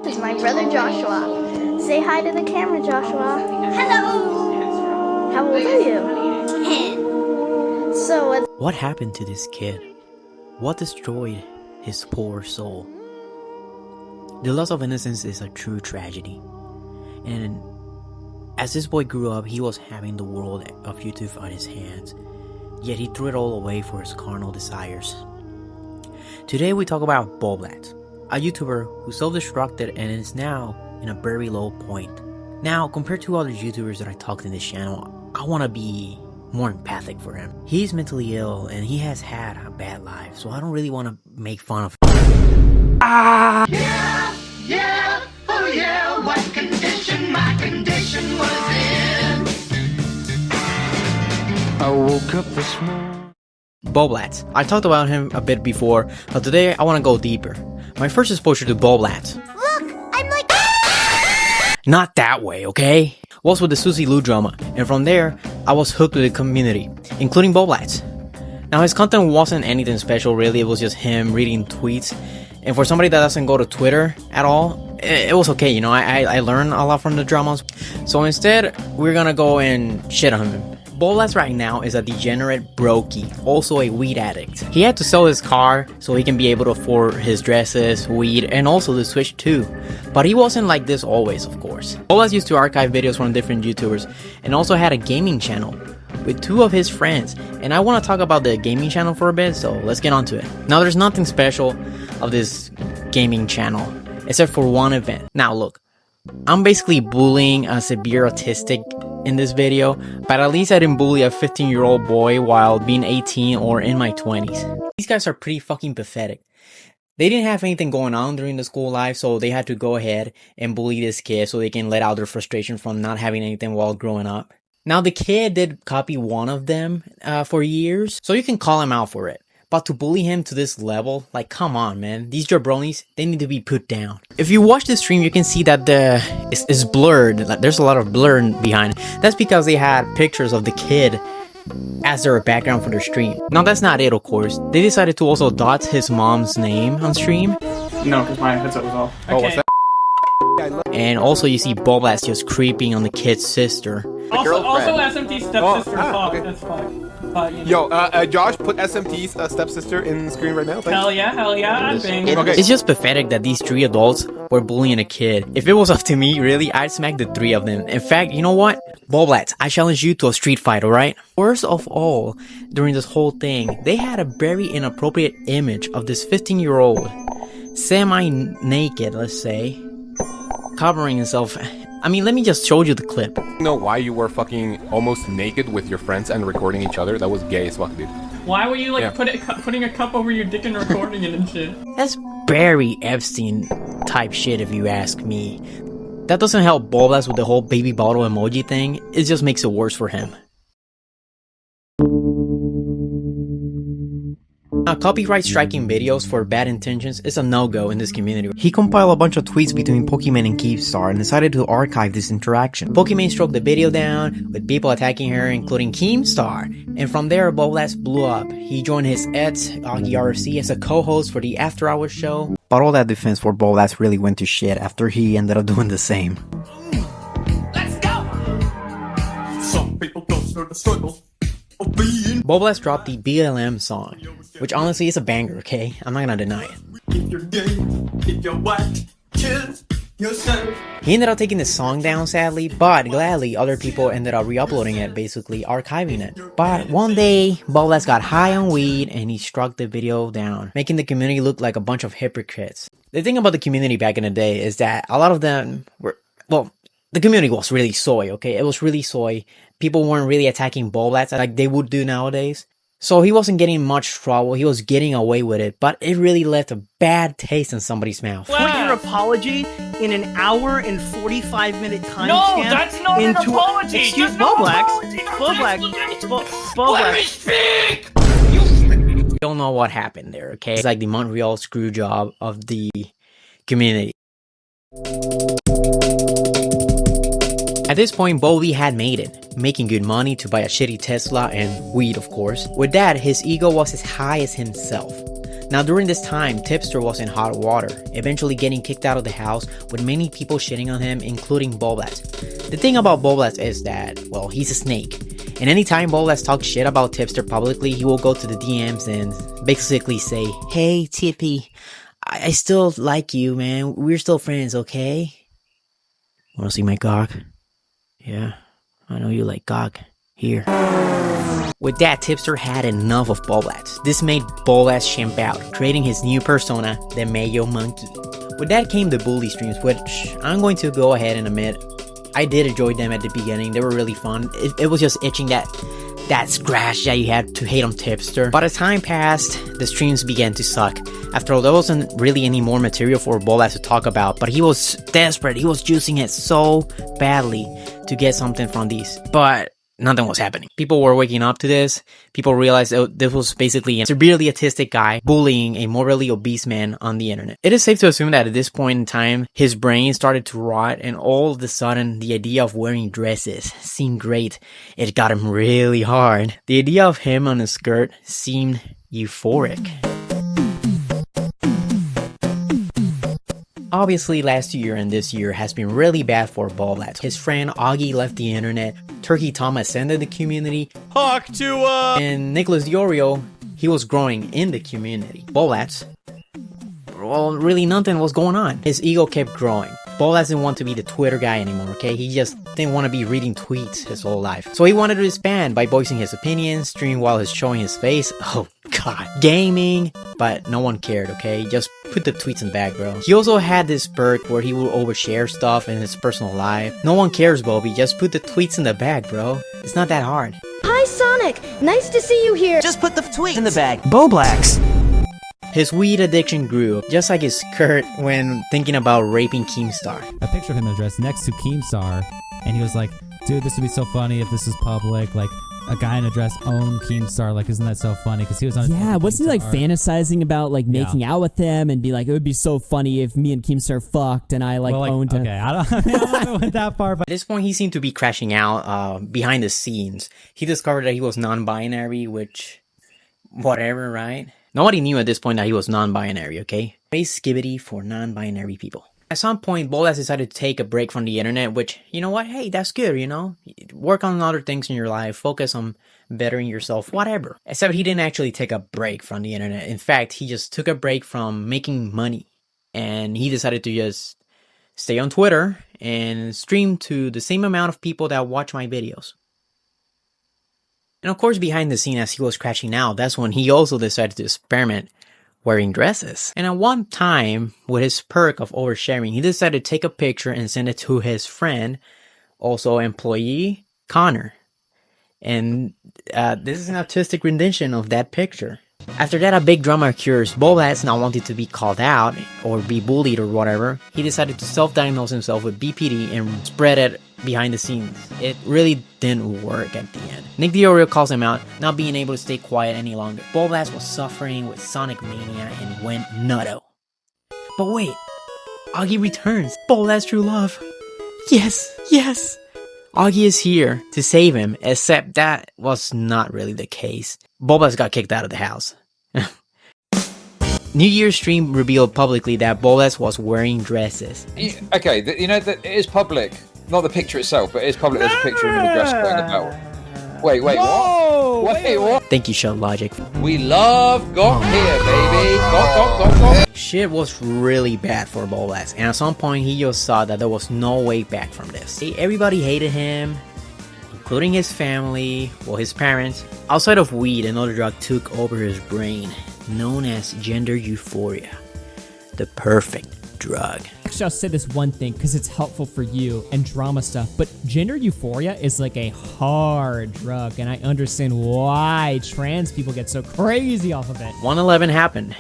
This is my brother Joshua. Say hi to the camera, Joshua. Hello! How old are you? 10. So What happened to this kid? What destroyed his poor soul? The loss of innocence is a true tragedy. And as this boy grew up, he was having the world of YouTube at his hands. Yet he threw it all away for his carnal desires. Today we talk about Bowblax, a YouTuber who self-destructed and is now in a very low point. Now, compared to other YouTubers that I talked in this channel, I want to be more empathic for him. He's mentally ill and he has had a bad life, so I don't really want to make fun of him. Yeah, yeah, oh yeah, what condition my condition was in. I woke up this morning. Bowblax. I talked about him a bit before, but today I want to go deeper. My first exposure to Bowblax. Look, I'm like... Not that way, okay? Was with the Susie Lou drama, and from there, I was hooked with the community, including Bowblax. Now his content wasn't anything special really, it was just him reading tweets, and for somebody that doesn't go to Twitter at all, it was okay, you know, I learned a lot from the dramas. So instead, we're gonna go and shit on him. Bowblax right now is a degenerate brokey, also a weed addict. He had to sell his car so he can be able to afford his dresses, weed, and also the Switch too. But he wasn't like this always, of course. Bowblax used to archive videos from different YouTubers, and also had a gaming channel with two of his friends. And I want to talk about the gaming channel for a bit, so let's get on to it. Now there's nothing special of this gaming channel, except for one event. Now look, I'm basically bullying a severe autistic in this video, but at least I didn't bully a 15-year-old boy while being 18 or in my 20s. These guys are pretty fucking pathetic. They didn't have anything going on during the school life, so they had to go ahead and bully this kid so they can let out their frustration from not having anything while growing up. Now the kid did copy one of them for years, so you can call him out for it. But to bully him to this level, like, come on, man. These jabronis, they need to be put down. If you watch the stream, you can see that it's blurred. Like, there's a lot of blur behind. That's because they had pictures of the kid as their background for their stream. Now, that's not it, of course. They decided to also dot his mom's name on stream. No, because my headset was off. Oh, what's that? And also, you see Bowblax just creeping on the kid's sister. Also SMT's stepsister. Okay. That's fine. Yo, Josh, put SMT's stepsister in the screen right now. Thanks. Hell yeah, I'm bang. Okay. It's just pathetic that these three adults were bullying a kid. If it was up to me, really, I'd smack the three of them. In fact, you know what? Bowblax, I challenge you to a street fight, alright? Worst of all, during this whole thing, they had a very inappropriate image of this 15-year-old, semi-naked, let's say, covering himself. I mean, let me just show you the clip. You know why you were fucking almost naked with your friends and recording each other? That was gay as fuck, dude. Why were you like Yeah. putting a cup over your dick and recording it and shit? That's very Epstein type shit if you ask me. That doesn't help Bowblax with the whole baby bottle emoji thing, it just makes it worse for him. Now, copyright striking videos for bad intentions is a no-go in this community. He compiled a bunch of tweets between Pokimane and Keemstar and decided to archive this interaction. Pokimane stroked the video down, with people attacking her, including Keemstar. And from there, Bowblax blew up. He joined his ex, AugieRFC, as a co-host for the After Hours show. But all that defense for Bowblax really went to shit after he ended up doing the same. Let's go! Some people go through the struggle of being. Bowblax dropped the BLM song, which honestly is a banger, okay? I'm not gonna deny it. If you're gay, if you're white, kill yourself. He ended up taking the song down, sadly, but gladly other people ended up re-uploading it, basically archiving it. But one day, Bowblax got high on weed and he struck the video down, making the community look like a bunch of hypocrites. The thing about the community back in the day is that a lot of them were, well, the community was really soy, okay? It was really soy. People weren't really attacking Bowblax like they would do nowadays. So he wasn't getting much trouble, he was getting away with it, but it really left a bad taste in somebody's mouth. Put your apology in an hour and 45-minute timestamp. No, that's not an apology. Excuse That's not an Bowblax. apology. Bowblax. You don't know what happened there, okay? It's like the Montreal screw job of the community. At this point, Bowblax had made it, making good money to buy a shitty Tesla and weed, of course. With that, his ego was as high as himself. Now during this time, Tipster was in hot water, eventually getting kicked out of the house with many people shitting on him, including Bowblax. The thing about Bowblax is that, well, he's a snake. And anytime Bowblax talks shit about Tipster publicly, he will go to the DMs and basically say, "Hey Tippy, I still like you, man. We're still friends, okay? Wanna see my cock? Yeah, I know you like cock. Here." With that, Tipster had enough of Bowblax. This made Bowblax chimp out, creating his new persona, the Mayo Monkey. With that came the bully streams, which I'm going to go ahead and admit, I did enjoy them at the beginning. They were really fun. It was just itching that scratch that you had to hate on Tipster. But as time passed, the streams began to suck. After all, there wasn't really any more material for Bowblax to talk about, but he was desperate. He was juicing it so badly to get something from these. But nothing was happening. People were waking up to this. People realized that this was basically a severely autistic guy bullying a morally obese man on the internet. It is safe to assume that at this point in time, his brain started to rot, and all of a sudden, the idea of wearing dresses seemed great. It got him really hard. The idea of him on a skirt seemed euphoric. Obviously, last year and this year has been really bad for Bowblax. His friend Augie left the internet, Turkey Tom ascended the community, and Nicholas DeOrio, he was growing in the community. Bowblax, well, really nothing was going on. His ego kept growing. Bowblax didn't want to be the Twitter guy anymore, okay? He just didn't want to be reading tweets his whole life. So he wanted to expand by voicing his opinions, streaming while he's showing his face. Oh god. Gaming, but no one cared, okay? Just put the tweets in the bag, bro. He also had this perk where he would overshare stuff in his personal life. No one cares, Bobby. Just put the tweets in the bag, bro. It's not that hard. Hi, Sonic. Nice to see you here. Just put the tweets in the bag. Bowblax. His weed addiction grew, just like his skirt when thinking about raping Keemstar. A picture of him addressed next to Keemstar, and he was like, "Dude, this would be so funny if this is public. Like, a guy in a dress owned Keemstar. Like, isn't that so funny?" Because he was on. Yeah, wasn't he like fantasizing about like making out with them and be like, it would be so funny if me and Keemstar fucked and I like owned him. Okay, I don't went that far, but At this point, he seemed to be crashing out behind the scenes. He discovered that he was non-binary, which, whatever, right? Nobody knew at this point that he was non-binary, okay? Raise skibbity for non-binary people. At some point, Bowblax decided to take a break from the internet, which, you know what? Hey, that's good, you know? Work on other things in your life. Focus on bettering yourself, whatever. Except he didn't actually take a break from the internet. In fact, he just took a break from making money. And he decided to just stay on Twitter and stream to the same amount of people that watch my videos. And of course, behind the scene, as he was crashing out, that's when he also decided to experiment wearing dresses. And at one time, with his perk of oversharing, he decided to take a picture and send it to his friend, also employee, Connor. And this is an artistic rendition of that picture. After that, a big drama occurs. Bowblax, not wanting to be called out or be bullied or whatever, he decided to self-diagnose himself with BPD and spread it behind the scenes. It really didn't work at the end. Nick DeOrio calls him out, not being able to stay quiet any longer. Bowblax was suffering with Sonic Mania and went nutto. But wait, Augie returns. Bowblax true love. Yes, yes. Augie is here to save him, except that was not really the case. Bowblax got kicked out of the house. New Year's stream revealed publicly that Bowblax was wearing dresses. Okay, you know that it is public. Not the picture itself, but it is public. There's a picture of him in a dress going about. Wait, Whoa! what? Wait, what? Thank you, Shell Logic. We love got here, baby. Got. Shit was really bad for Bowblax, and at some point he just saw that there was no way back from this. Everybody hated him, including his family, well, his parents. Outside of weed, another drug took over his brain, known as gender euphoria. The perfect drug. Actually, I'll say this one thing because it's helpful for you and drama stuff, but gender euphoria is like a hard drug, and I understand why trans people get so crazy off of it. 111 happened.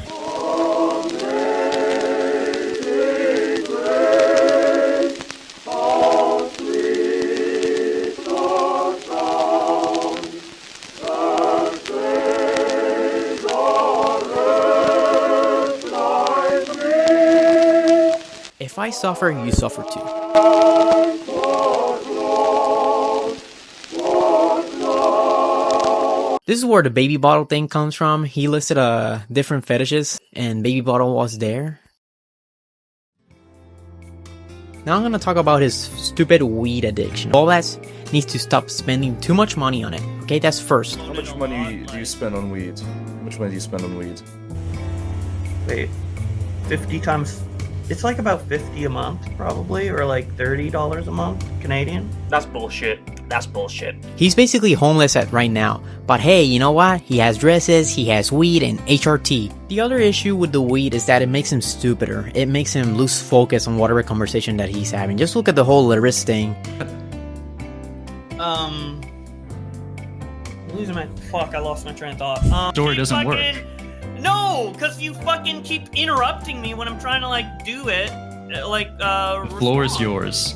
If I suffer, you suffer too. This is where the baby bottle thing comes from. He listed different fetishes, and baby bottle was there. Now I'm gonna talk about his stupid weed addiction. Bowblax needs to stop spending too much money on it. Okay, that's first. How much money do you spend on weed? How much money do you spend on weed? Wait, 50 times... It's like about 50 a month, probably, or like $30 a month, Canadian. That's bullshit. That's bullshit. He's basically homeless at right now. But hey, you know what? He has dresses, he has weed, and HRT. The other issue with the weed is that it makes him stupider. It makes him lose focus on whatever conversation that he's having. Just look at the whole lyrics thing. Losing my... Fuck, I lost my train of thought. Story doesn't work. No, because you fucking keep interrupting me when I'm trying to, like, do it. The floor is yours.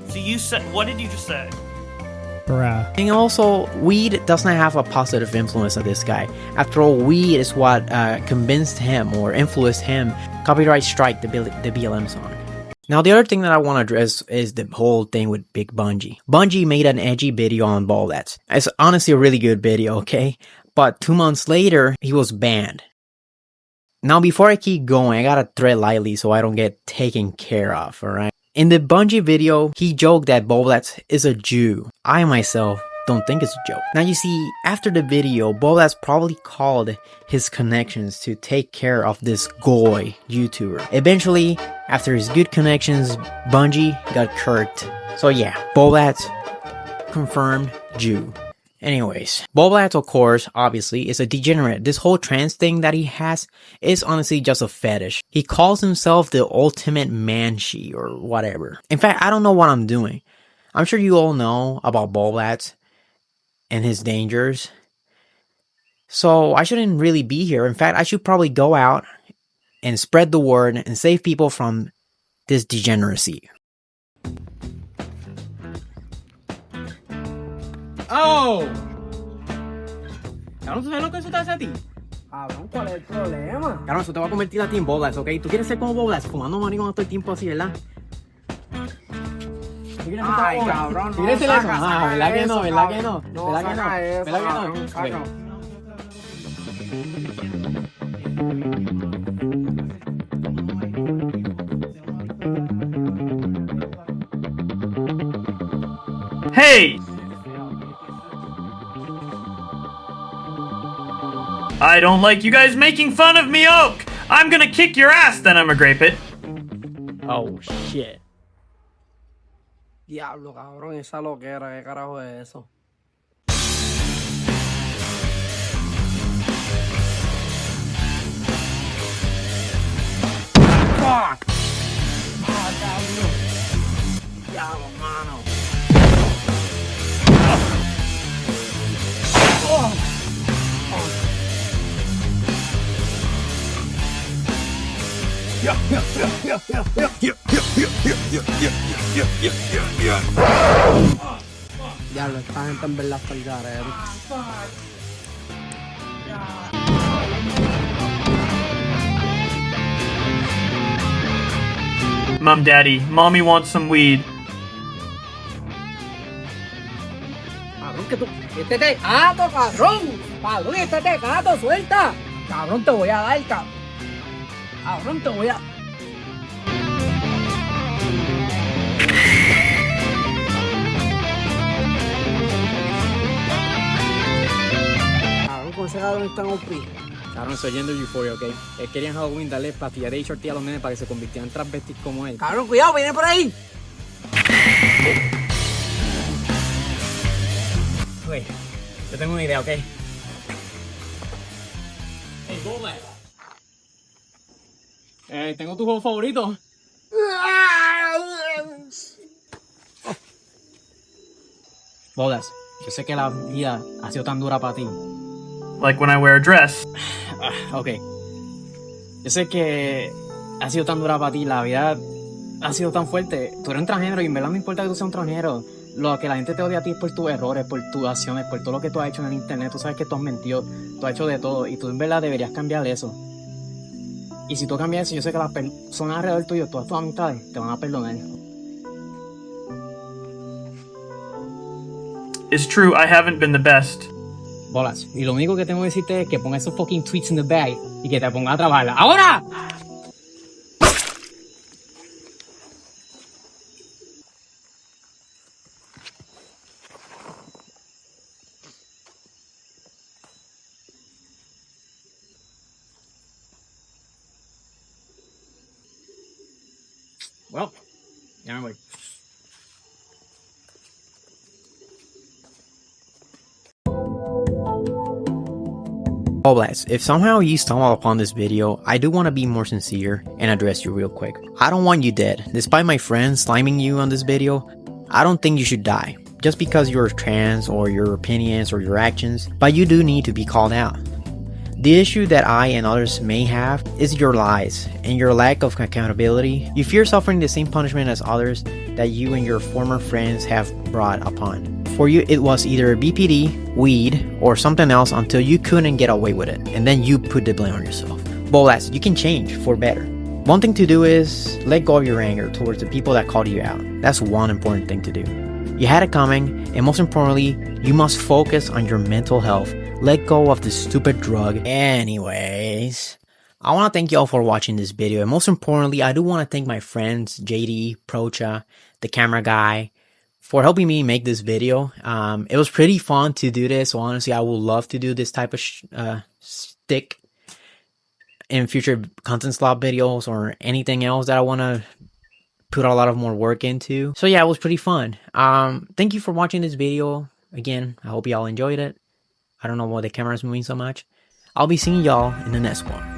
So you said... What did you just say? Bruh. And also, weed does not have a positive influence on this guy. After all, weed is what convinced him or influenced him copyright strike the BLM song. Now, the other thing that I want to address is the whole thing with Bigbunjee. Bungie made an edgy video on Bowblax. It's honestly a really good video, okay? But 2 months later, he was banned. Now, before I keep going, I gotta tread lightly so I don't get taken care of, alright? In the Bungie video, he joked that Bowblax is a Jew. I myself don't think it's a joke. Now you see, after the video, Bowblax probably called his connections to take care of this goy YouTuber. Eventually, after his good connections, Bungie got kirked. So yeah, Bowblax confirmed Jew. Anyways, Bowblax, of course, obviously, is a degenerate. This whole trans thing that he has is honestly just a fetish. He calls himself the ultimate manshi or whatever. In fact, I don't know what I'm doing. I'm sure you all know about Bowblax and his dangers. So I shouldn't really be here. In fact, I should probably go out and spread the word and save people from this degeneracy. ¡Oh! Cabrón, ¿tú sabes lo que eso te hace a ti? Cabrón, ¿cuál es el problema? Cabrón, eso te va a convertir a ti en Bowblax, ¿ok? Tú quieres ser como Bowblax, fumando maricón todo el tiempo así, ¿verdad? Ay, cabrón, no. ¿Quieres ser eso? Ah, ¿verdad que no? ¿Verdad que no? ¿Verdad que no? ¿Verdad que no? Hey! I don't like you guys making fun of me, Oak! I'm gonna kick your ass, then I'm a grape it. Oh, shit. Diablo, cabrón, esa loquera, ¿qué carajo es eso? Fuck! Ah, diablo. Diablo, mano. Oh. Diablo, esta gente en verdad está el garero. Mom, Daddy, Mommy wants some weed. Cabrón, que tú... ¡Este te gato, cabrón! ¡Cabrón, este te gato, suelta! Cabrón, te voy a dar, cabrón. Cabrón, te voy a... Cabrón, con ese cabrón está en OP. Cabrón, soy yendo Euphoria, ¿ok? Querían Halloween darle pastillas de HRT a los nenes para que se convirtieran en transvestis como él. Cabrón, cuidado, viene por ahí. Wait, yo tengo una idea, ¿ok? Hey, Bowblax. Tengo tu juego favorito. Bowblax, yo sé que la vida ha sido tan dura para ti. Like when I wear a dress. Ok. Yo sé que ha sido tan dura para ti, la vida ha sido tan fuerte. Tú eres un transgénero y en verdad no importa que tú seas un transgénero. Lo que la gente te odia a ti es por tus errores, por tus acciones, por todo lo que tú has hecho en el internet. Tú sabes que tú has mentido, tú has hecho de todo y tú en verdad deberías cambiar eso. Y si tú cambias eso, yo sé que las personas alrededor tuyo, todas tus amistades, te van a perdonar. It's true, I haven't been the best. Bolas, y lo único que tengo que decirte es que ponga esos fucking tweets in the bag y que te ponga a trabajar. ¡Ahora! Well, ya me voy. Bowblax, if somehow you stumble upon this video, I do want to be more sincere and address you real quick. I don't want you dead. Despite my friends sliming you on this video, I don't think you should die. Just because you're trans or your opinions or your actions, but you do need to be called out. The issue that I and others may have is your lies and your lack of accountability. You fear suffering the same punishment as others that you and your former friends have brought upon. For you, it was either BPD, weed, or something else until you couldn't get away with it, and then you put the blame on yourself. Bowblax, you can change for better. One thing to do is let go of your anger towards the people that called you out. That's one important thing to do. You had it coming, and most importantly, you must focus on your mental health. Let go of the stupid drug. Anyways, I want to thank y'all for watching this video, and most importantly, I do want to thank my friends JD, Procha, the camera guy, for helping me make this video. It was pretty fun to do this, so honestly, I would love to do this type of stick in future content slop videos or anything else that I want to put a lot of more work into. So yeah, it was pretty fun. Thank you for watching this video. Again, I hope y'all enjoyed it. I don't know why the camera's moving so much. I'll be seeing y'all in the next one.